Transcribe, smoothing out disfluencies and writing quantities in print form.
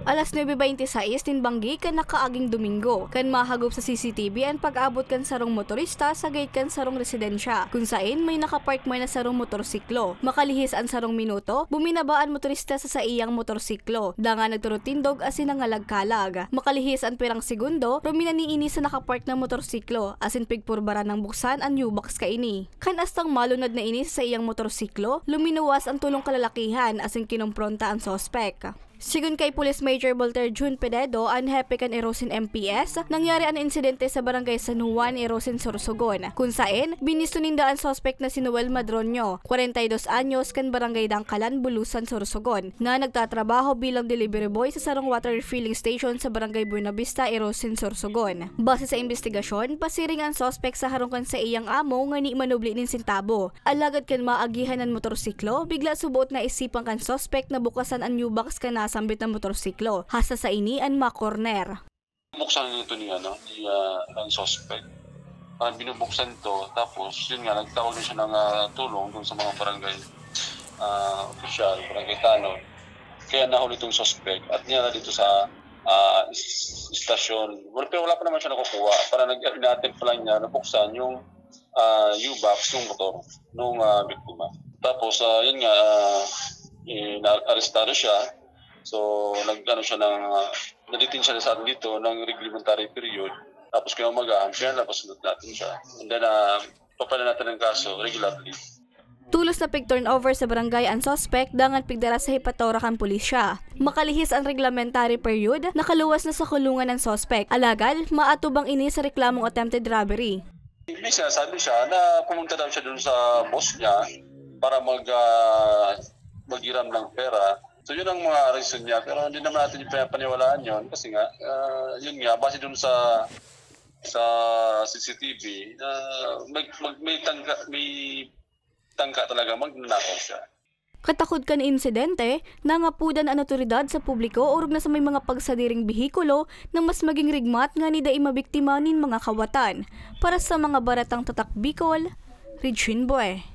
Alas 9:26 tinbanggi kan nakaaging Domingo, kan mahagop sa CCTV ang pag-abot kan sarong motorista sa gate kan sarong residensya, kung saan may nakapark may na sarong motorsiklo. Makalihis ang sarong minuto, buminabaan motorista sa iyang motorsiklo, danga nagturutindog asin nangalagkalag. Makalihis ang pirang segundo, ruminaniini sa nakapark na motorsiklo, asin pigpurbara ng buksan ang U-box kaini. Kan astang malunad na ini sa iyang motorsiklo, luminuwas ang tulong kalalakihan asin kinompronta ang sospek. Sigun kay Police Major Walter June Penedo, ang hepe kan Erosin MPS, nangyari ang insidente sa barangay San Juan, Erosin, Sorsogon, kung saan binistuninda ang suspect na si Noel Madronio, 42 anyos, kan barangay Dangkalan, Bulusan, Sorsogon, na nagtatrabaho bilang delivery boy sa sarong water refilling station sa barangay Buenavista, Erosin, Sorsogon. Base sa investigasyon, pasiring ang suspect sa harungkan sa iyang amo nga ni manubli nin sintabo. Alagad kan maagihan ng motorsiklo, bigla subuot na isipang kan suspect na bukasan ang U-box kan nasambit ng motorsiklo, hasta sa ini ang makorner. Binubuksan nito ang suspect. Binubuksan to, tapos yun nga, nagtawag na siya ng tulong dun sa mga barangay opisyal, barangay tanod. Kaya nahuli itong suspect at niya dito sa istasyon. Pero wala pa naman siya nakukuha. Para nag-attempt pa lang niya, nabuksan yung U-box ng motor ng biktima. Tapos yun nga, na-arestado siya. So, naditin siya sa atin dito ng reglementary period. Tapos kaya umagaan, kaya napasunod natin siya. And then, papalan natin ang kaso regularly. Tulos na pig-turnover sa barangay ang suspect dangan pigdara sa hipatora kan pulisya. Makalihis ang reglementary period, nakaluwas na sa kulungan ng suspect. Alagal, maatubang ini sa reklamong attempted robbery. May sinasabi siya na pumunta daw siya dun sa boss niya para mag-iram ng pera. So yun ang mga reason niya, pero hindi naman natin yung paniwalaan yun kasi nga, yun nga, base dun sa CCTV, may tangka talaga magnanakaw siya. Katakod kan insidente, nangapudan ang otoridad sa publiko orog na sa may mga pagsadiring bihikulo nang mas maging rigmat nga ni dai mabiktima nin mga kawatan. Para sa mga baratang tatak Bicol, Regine Boy.